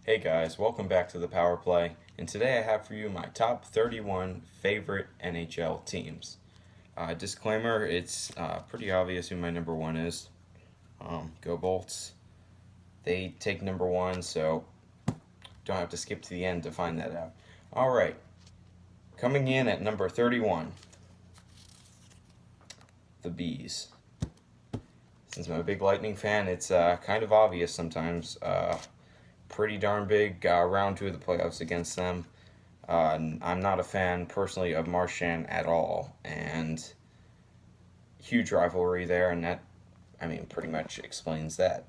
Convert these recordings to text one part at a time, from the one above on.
Hey guys, welcome back to the Power Play, and today I have for you my top 31 favorite NHL teams. Disclaimer, it's pretty obvious who my number one is. Go Bolts. They take number one, so don't have to skip to the end to find that out. Alright, coming in at number 31, the Bees. Since I'm a big Lightning fan, it's kind of obvious sometimes. Pretty darn big round two of the playoffs against them. I'm not a fan personally of Marchand at all, and huge rivalry there, and that, pretty much explains that.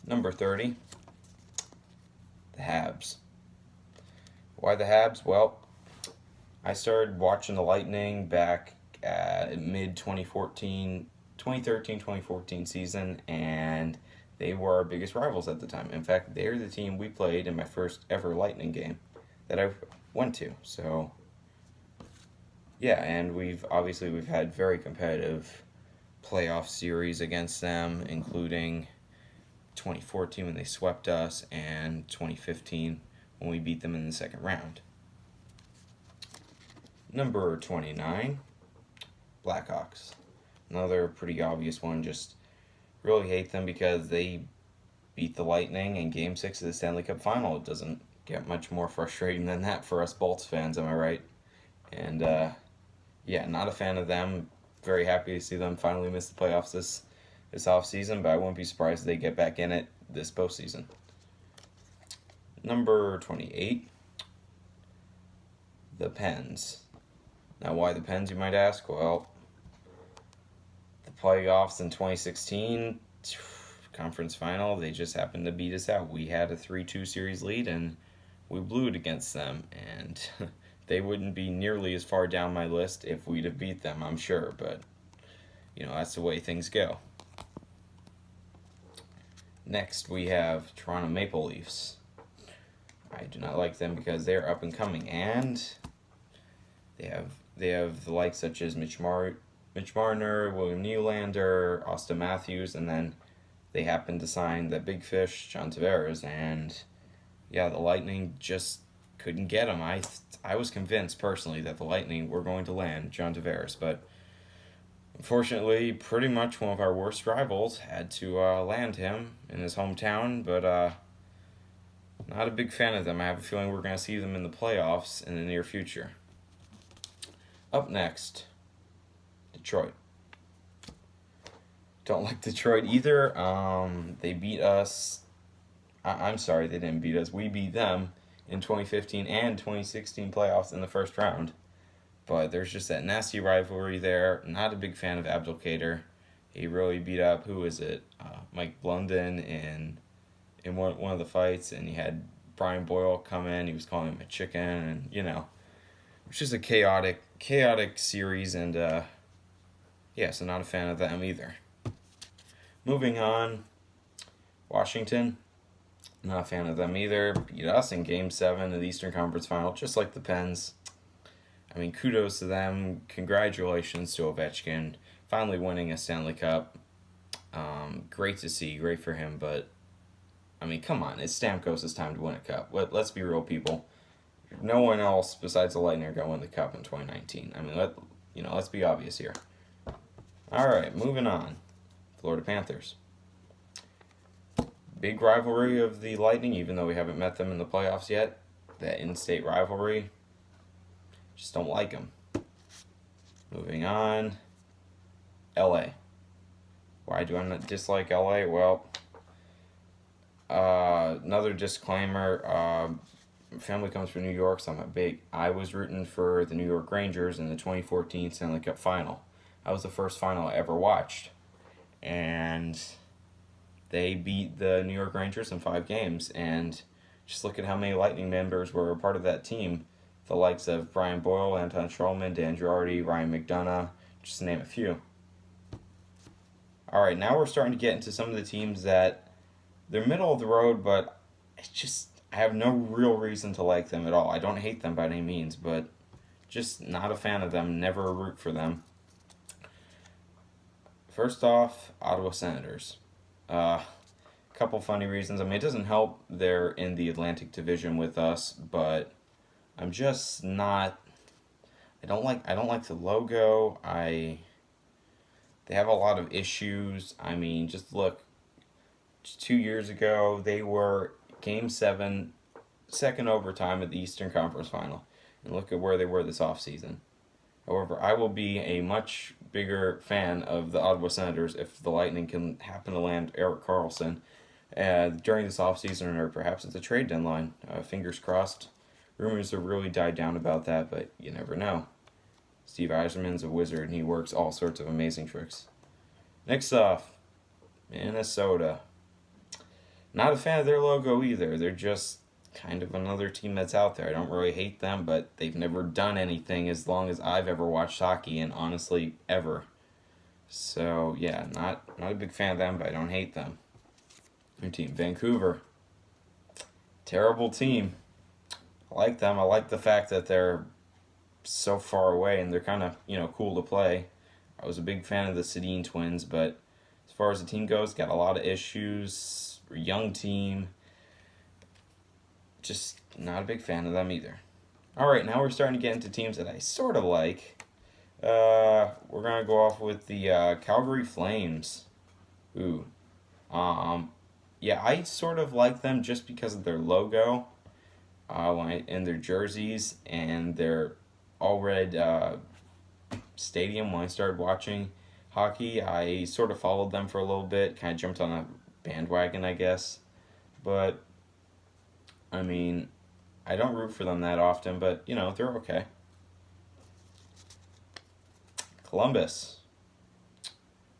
Number 30, the Habs. Why the Habs? Well, I started watching the Lightning back at mid 2013-2014 season, and they were our biggest rivals at the time. In fact, they're the team we played in my first ever Lightning game that I went to. So, yeah, and we've had very competitive playoff series against them, including 2014 when they swept us and 2015 when we beat them in the second round. Number 29, Blackhawks. Another pretty obvious one. Just really hate them because they beat the Lightning in Game 6 of the Stanley Cup Final. It doesn't get much more frustrating than that for us Bolts fans, am I right? And, yeah, not a fan of them. Very happy to see them finally miss the playoffs this offseason, but I wouldn't be surprised if they get back in it this postseason. Number 28, the Pens. Now, why the Pens, you might ask? Well, the playoffs in 2016, conference final, they just happened to beat us out. We had a 3-2 series lead, and we blew it against them, and they wouldn't be nearly as far down my list if we'd have beat them, I'm sure, but, that's the way things go. Next, we have Toronto Maple Leafs. I do not like them because they're up and coming, and they have the likes such as Mitch Marner, William Nylander, Austin Matthews, and then they happened to sign the big fish, John Tavares, and yeah, the Lightning just couldn't get him. I was convinced personally that the Lightning were going to land John Tavares, but unfortunately, pretty much one of our worst rivals had to land him in his hometown, but not a big fan of them. I have a feeling we're going to see them in the playoffs in the near future. Up next, Detroit. Don't like Detroit either. They beat us. I'm sorry, they didn't beat us. We beat them in 2015 and 2016 playoffs in the first round. But there's just that nasty rivalry there. Not a big fan of Abdelkader. He really beat up, who is it? Mike Blunden in one of the fights, and he had Brian Boyle come in. He was calling him a chicken, and it's just a chaotic series, and so not a fan of them either. Moving on, Washington, not a fan of them either. Beat us in Game 7 of the Eastern Conference Final, just like the Pens. Kudos to them. Congratulations to Ovechkin, finally winning a Stanley Cup. Great to see, great for him, but, come on, it's Stamkos' time to win a cup. Let's be real, people. No one else besides the Lightning are going to win the cup in 2019. Let's be obvious here. All right, moving on. Florida Panthers. Big rivalry of the Lightning, even though we haven't met them in the playoffs yet. That in-state rivalry. Just don't like them. Moving on. LA. Why do I not dislike LA? Well, another disclaimer. Family comes from New York, so I was rooting for the New York Rangers in the 2014 Stanley Cup Final. That was the first final I ever watched. And they beat the New York Rangers in 5 games. And just look at how many Lightning members were a part of that team. The likes of Brian Boyle, Anton Stralman, Dan Girardi, Ryan McDonough, just to name a few. All right, now we're starting to get into some of the teams that they're middle of the road, but I have no real reason to like them at all. I don't hate them by any means, but just not a fan of them, never a root for them. First off, Ottawa Senators. couple funny reasons. I mean, it doesn't help they're in the Atlantic Division with us, but I'm just not. I don't like the logo. They have a lot of issues. I mean, just look. Just 2 years ago, they were Game 7, second overtime at the Eastern Conference Final, and look at where they were this offseason. However, I will be a much bigger fan of the Ottawa Senators if the Lightning can happen to land Erik Karlsson during this offseason or perhaps at the trade deadline. Fingers crossed. Rumors have really died down about that, but you never know. Steve Yzerman's a wizard and he works all sorts of amazing tricks. Next off, Minnesota. Not a fan of their logo either. They're just kind of another team that's out there. I don't really hate them, but they've never done anything as long as I've ever watched hockey, and honestly, ever. So, yeah, not a big fan of them, but I don't hate them. New team, Vancouver. Terrible team. I like them. I like the fact that they're so far away and they're kind of, cool to play. I was a big fan of the Sedin twins, but as far as the team goes, got a lot of issues. Young team. Just not a big fan of them either. Alright, now we're starting to get into teams that I sort of like. We're going to go off with the Calgary Flames. Ooh. Yeah, I sort of like them just because of their logo and their jerseys and their all-red stadium. When I started watching hockey, I sort of followed them for a little bit, kind of jumped on a bandwagon, I guess. But, I mean, I don't root for them that often, but, they're okay. Columbus.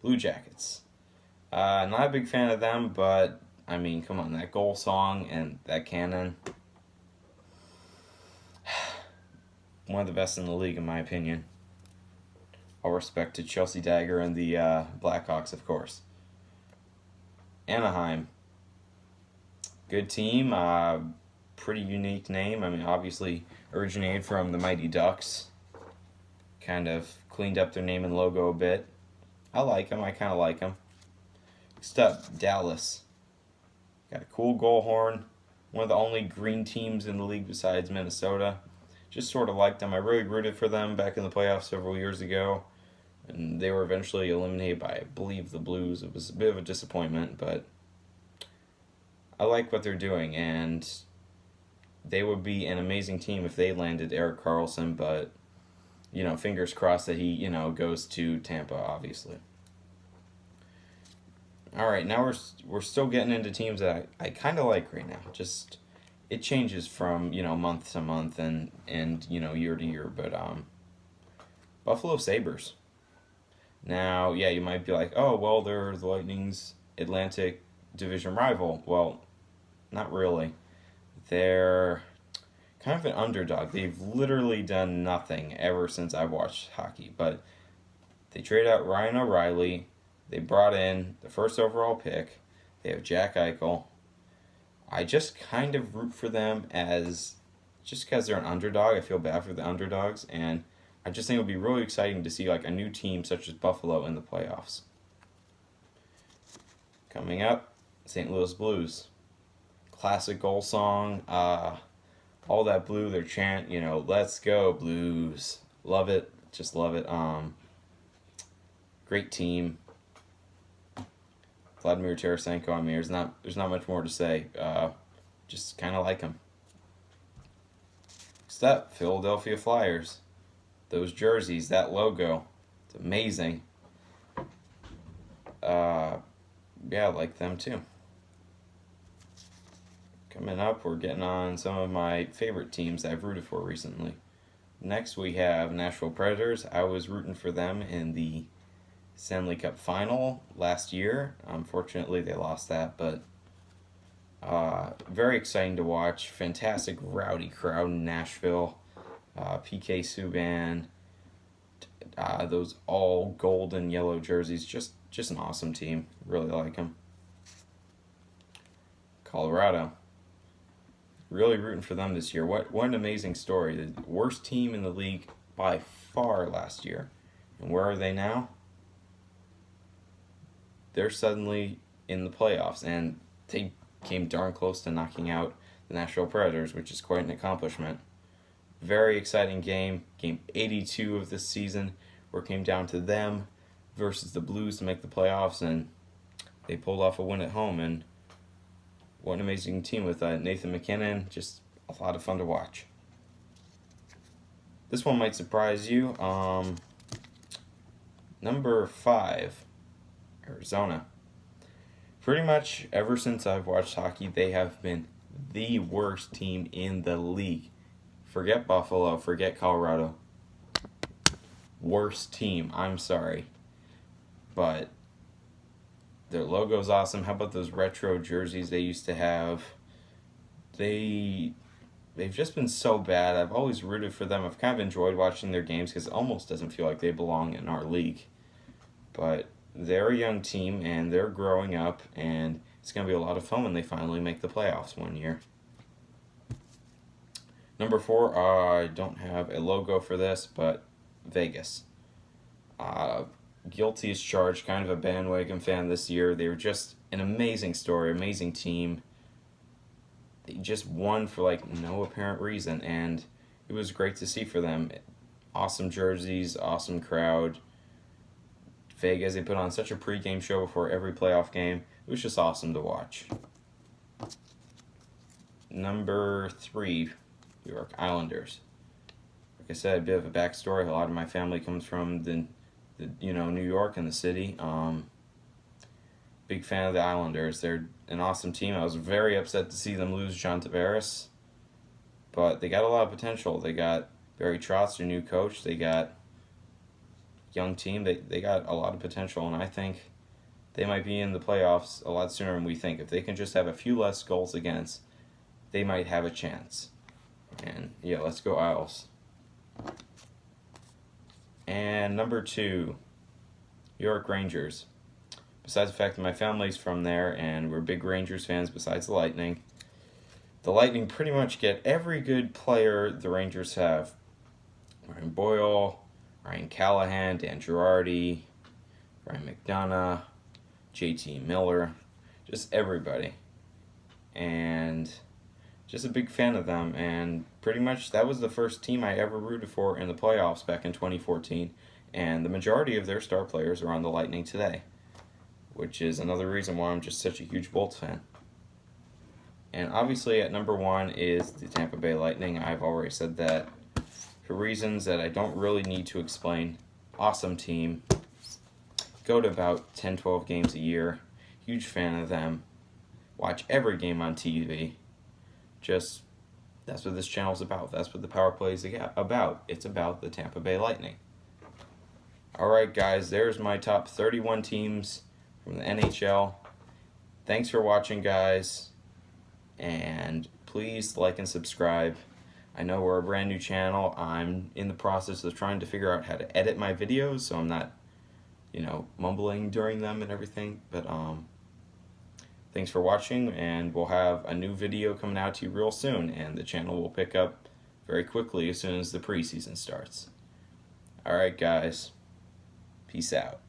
Blue Jackets. Not a big fan of them, but, I mean, come on, that goal song and that cannon. One of the best in the league, in my opinion. All respect to Chelsea Dagger and the Blackhawks, of course. Anaheim. Good team. Pretty unique name. I mean, obviously originated from the Mighty Ducks. Kind of cleaned up their name and logo a bit. I like them. I kind of like them. Next up, Dallas. Got a cool goal horn. One of the only green teams in the league besides Minnesota. Just sort of liked them. I really rooted for them back in the playoffs several years ago. And they were eventually eliminated by, I believe, the Blues. It was a bit of a disappointment, but I like what they're doing. And they would be an amazing team if they landed Erik Karlsson, but, fingers crossed that he, goes to Tampa, obviously. All right, now we're still getting into teams that I kind of like right now. Just it changes from month to month and year to year. But Buffalo Sabres. Now, yeah, you might be like, oh well, they're the Lightning's Atlantic Division rival. Well, not really. They're kind of an underdog. They've literally done nothing ever since I've watched hockey. But they traded out Ryan O'Reilly. They brought in the first overall pick. They have Jack Eichel. I just kind of root for them just because they're an underdog. I feel bad for the underdogs, and I just think it would be really exciting to see like a new team such as Buffalo in the playoffs. Coming up, St. Louis Blues. Classic goal song. All that blue, their chant, let's go Blues. Love it. Just love it. Great team. Vladimir Tarasenko, I mean, there's not much more to say. Just kind of like him. Next up, Philadelphia Flyers. Those jerseys, that logo, it's amazing. Yeah, I like them too. Coming up, we're getting on some of my favorite teams that I've rooted for recently. Next, we have Nashville Predators. I was rooting for them in the Stanley Cup final last year. Unfortunately, they lost that, but very exciting to watch. Fantastic rowdy crowd in Nashville. PK Subban, those all gold and yellow jerseys, just an awesome team. Really like them. Colorado. Really rooting for them this year. What an amazing story. The worst team in the league by far last year. And where are they now? They're suddenly in the playoffs, and they came darn close to knocking out the Nashville Predators, which is quite an accomplishment. Very exciting game. Game 82 of this season, where it came down to them versus the Blues to make the playoffs, and they pulled off a win at home. And what an amazing team with Nathan MacKinnon. Just a lot of fun to watch. This one might surprise you. Number 5, Arizona. Pretty much ever since I've watched hockey, they have been the worst team in the league. Forget Buffalo, forget Colorado. Worst team, I'm sorry. But their logo's awesome. How about those retro jerseys they used to have? They've just been so bad. I've always rooted for them. I've kind of enjoyed watching their games because it almost doesn't feel like they belong in our league. But they're a young team, and they're growing up, and it's going to be a lot of fun when they finally make the playoffs one year. Number 4, I don't have a logo for this, but Vegas. Guilty as charged, kind of a bandwagon fan this year. They were just an amazing story, amazing team. They just won for like no apparent reason, and it was great to see for them. Awesome jerseys, awesome crowd. Vegas, they put on such a pregame show before every playoff game. It was just awesome to watch. Number 3, New York Islanders. Like I said, a bit of a backstory. A lot of my family comes from the New York and the city. Big fan of the Islanders. They're an awesome team. I was very upset to see them lose John Tavares, but they got a lot of potential. They got Barry Trotz, their new coach. They got young team. They got a lot of potential, and I think they might be in the playoffs a lot sooner than we think. If they can just have a few less goals against, they might have a chance. And yeah, let's go Isles. And number 2, New York Rangers. Besides the fact that my family's from there and we're big Rangers fans besides the Lightning pretty much get every good player the Rangers have. Ryan Boyle, Ryan Callahan, Dan Girardi, Brian McDonough, JT Miller, just everybody. And just a big fan of them, and pretty much that was the first team I ever rooted for in the playoffs back in 2014, and the majority of their star players are on the Lightning today, which is another reason why I'm just such a huge Bolts fan. And obviously at number 1 is the Tampa Bay Lightning. I've already said that for reasons that I don't really need to explain. Awesome team. Go to about 10-12 games a year. Huge fan of them. Watch every game on TV. Just, that's what this channel's about. That's what the Power Play is about. It's about the Tampa Bay Lightning. Alright guys, there's my top 31 teams from the NHL. Thanks for watching, guys. And please like and subscribe. I know we're a brand new channel. I'm in the process of trying to figure out how to edit my videos so I'm not, mumbling during them and everything. But thanks for watching, and we'll have a new video coming out to you real soon, and the channel will pick up very quickly as soon as the preseason starts. Alright guys, peace out.